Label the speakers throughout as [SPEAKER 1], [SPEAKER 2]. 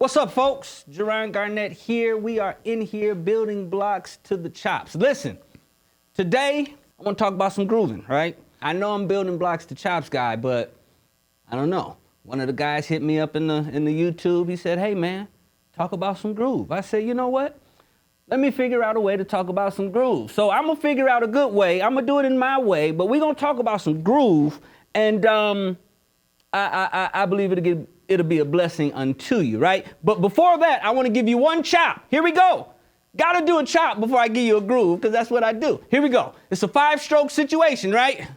[SPEAKER 1] What's up, folks? Jerohn Garnett here. We are in here building blocks to the chops. Listen, today I want to talk about some grooving, right? I know I'm building blocks to chops guy, but I don't know. One of the guys hit me up in the YouTube. He said, hey man, talk about some groove. I said, you know what? Let me figure out a way to talk about some groove. So I'm gonna figure out a good way. I'm gonna do it in my way, but we're gonna talk about some groove, and I believe it'll be a blessing unto you, right? But before that, I want to give you one chop. Here we go. Gotta do a chop before I give you a groove, because that's what I do. Here we go. It's a 5-stroke situation, right?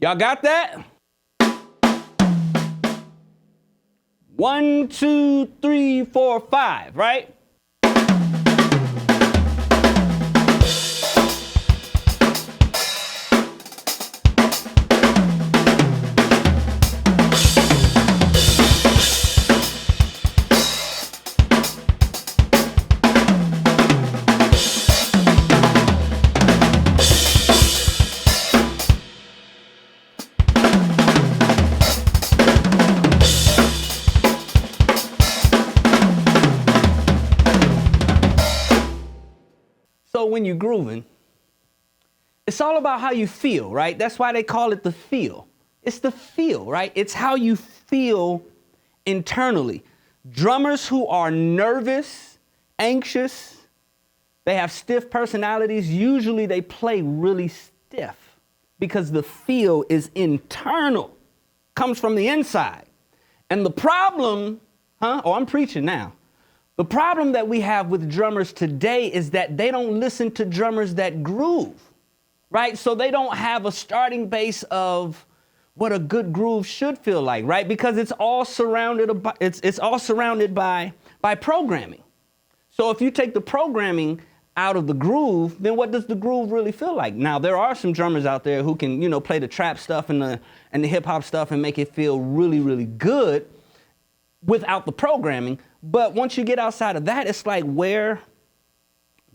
[SPEAKER 1] Y'all got that? 1, 2, 3, 4, 5, right? So when you're grooving, it's all about how you feel, right? That's why they call it the feel. It's the feel, right? It's how you feel internally. Drummers who are nervous, anxious, they have stiff personalities. Usually they play really stiff because the feel is internal, comes from the inside. And the problem, I'm preaching now. The problem that we have with drummers today is that they don't listen to drummers that groove, right? So they don't have a starting base of what a good groove should feel like, right? Because it's all surrounded by programming. So if you take the programming out of the groove, then what does the groove really feel like? Now, there are some drummers out there who can, play the trap stuff and the hip hop stuff and make it feel really, really good without the programming. But once you get outside of that, it's like, where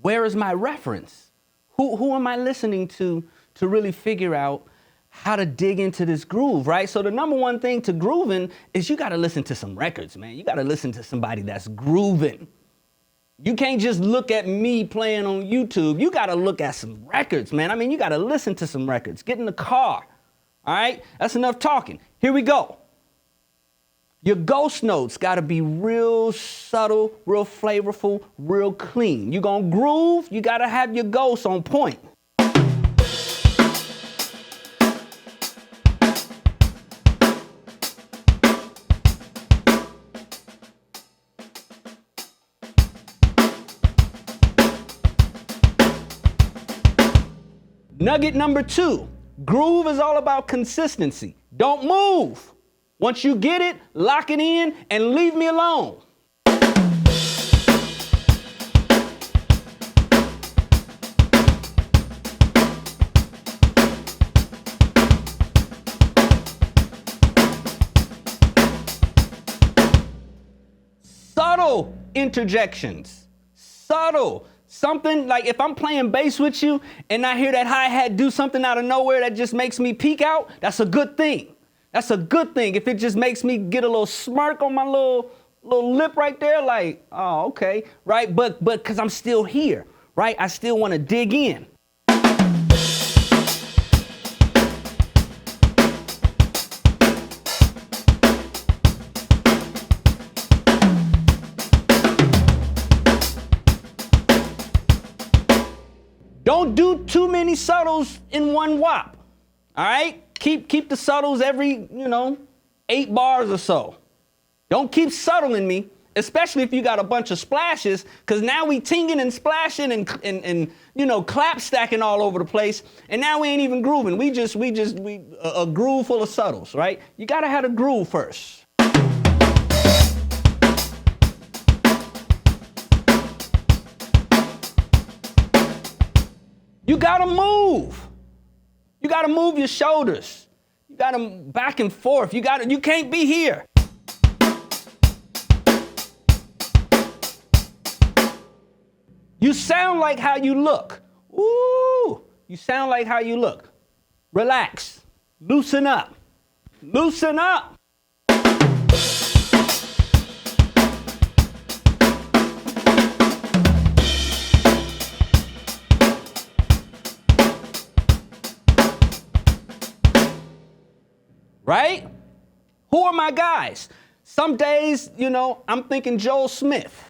[SPEAKER 1] is my reference? Who am I listening to really figure out how to dig into this groove, right? So the number one thing to grooving is you got to listen to some records, man. You got to listen to somebody that's grooving. You can't just look at me playing on YouTube. You got to look at some records, man. I mean, you got to listen to some records. Get in the car, all right? That's enough talking. Here we go. Your ghost notes got to be real subtle, real flavorful, real clean. You gonna groove, you got to have your ghosts on point. Nugget number 2, groove is all about consistency. Don't move. Once you get it, lock it in and leave me alone. Subtle interjections. Subtle. Something like if I'm playing bass with you and I hear that hi-hat do something out of nowhere that just makes me peek out, that's a good thing. That's a good thing. If it just makes me get a little smirk on my little lip right there, like, oh, okay, right? But because I'm still here, right? I still want to dig in. Don't do too many subtles in one whop, all right? Keep the subtles every, 8 bars or so. Don't keep subtling me, especially if you got a bunch of splashes, because now we tinging and splashing and clap stacking all over the place, and now we ain't even grooving. We a groove full of subtles, right? You gotta have a groove first. You gotta move. You got to move your shoulders. You got them back and forth. You can't be here. You sound like how you look. Ooh, you sound like how you look. Relax. Loosen up. Loosen up. Right? Who are my guys? Some days, I'm thinking Joel Smith.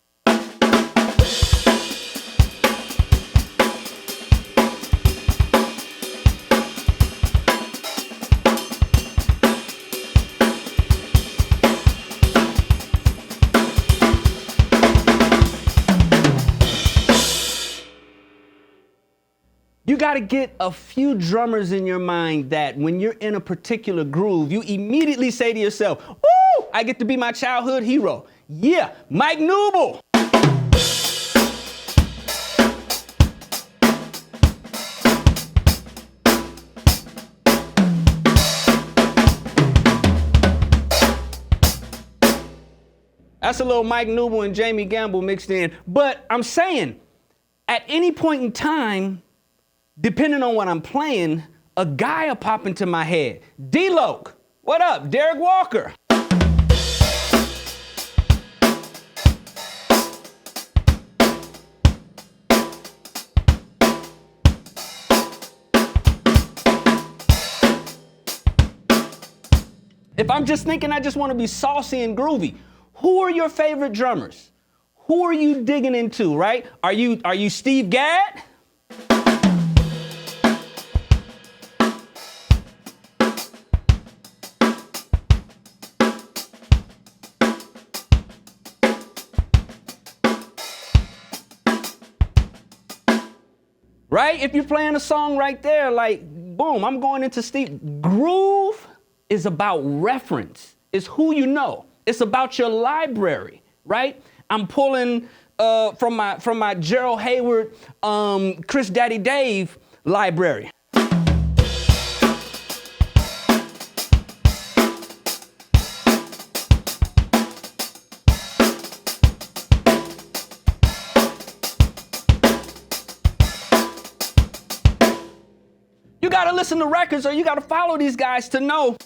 [SPEAKER 1] You got to get a few drummers in your mind that when you're in a particular groove, you immediately say to yourself, woo, I get to be my childhood hero. Yeah, Mike Newble. That's a little Mike Newble and Jamie Gamble mixed in. But I'm saying, at any point in time, depending on what I'm playing, a guy will pop into my head. D-Loc, what up? Derek Walker. If I'm just thinking I just want to be saucy and groovy, who are your favorite drummers? Who are you digging into, right? Are you Steve Gadd? Right? If you're playing a song right there, like, boom, I'm going into Steve. Groove is about reference. It's who you know. It's about your library, right? I'm pulling from my Gerald Hayward, Chris Daddy Dave library. You gotta listen to records or you gotta follow these guys to know.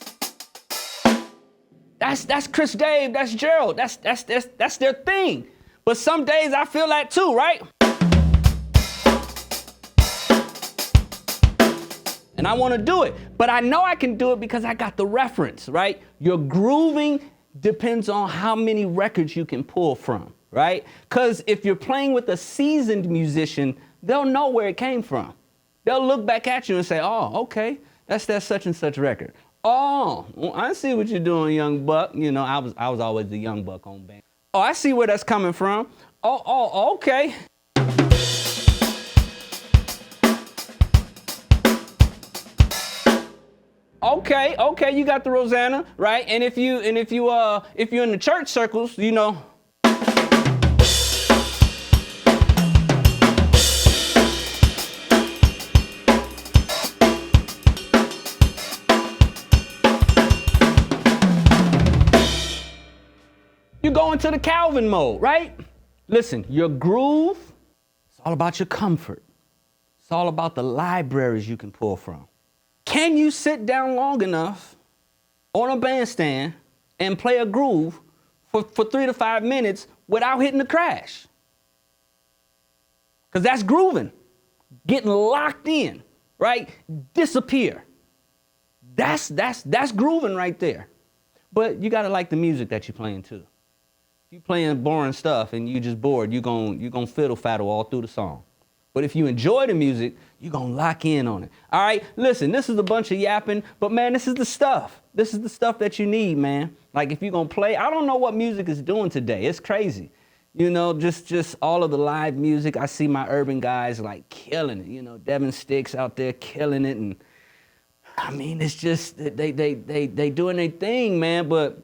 [SPEAKER 1] That's Chris Dave, that's Gerald, that's their thing. But some days I feel that too, right? And I wanna do it, but I know I can do it because I got the reference, right? Your grooving depends on how many records you can pull from, right? Because if you're playing with a seasoned musician, they'll know where it came from. They'll look back at you and say, oh, okay, that's that such and such record. Oh, well, I see what you're doing, young buck. I was always the young buck on band. Oh, I see where that's coming from. Oh, okay. Okay, you got the Rosanna, right? And if you're in the church circles, you go into the Calvin mode, right? Listen, your groove, it's all about your comfort. It's all about the libraries you can pull from. Can you sit down long enough on a bandstand and play a groove for 3 to 5 minutes without hitting the crash? Because that's grooving. Getting locked in, right? Disappear. That's grooving right there. But you gotta like the music that you're playing too. If you're playing boring stuff and you're just bored, you're gonna fiddle faddle all through the song. But if you enjoy the music, you're gonna lock in on it. All right, listen, this is a bunch of yapping, but man, this is the stuff. This is the stuff that you need, man. Like if you're gonna play, I don't know what music is doing today. It's crazy. Just all of the live music. I see my urban guys like killing it. Devin Sticks out there killing it, and I mean, it's just they doing their thing, man. But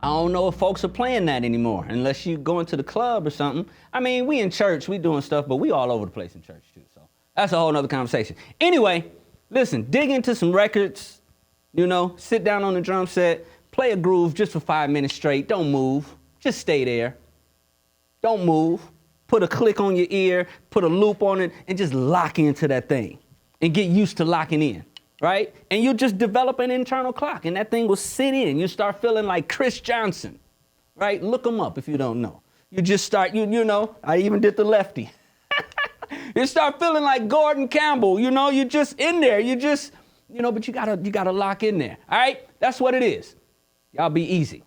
[SPEAKER 1] I don't know if folks are playing that anymore, unless you go into the club or something. I mean, we in church, we doing stuff, but we all over the place in church too. So that's a whole nother conversation. Anyway, listen, dig into some records, sit down on the drum set, play a groove just for 5 minutes straight. Don't move. Just stay there. Don't move. Put a click on your ear, put a loop on it, and just lock into that thing and get used to locking in, right? And you just develop an internal clock, and that thing will sit in. You start feeling like Chris Johnson, right? Look him up if you don't know. You just start, you know, I even did the lefty. You start feeling like Gordon Campbell, you know, you're just in there. You just, you know, but you gotta lock in there, all right? That's what it is. Y'all be easy.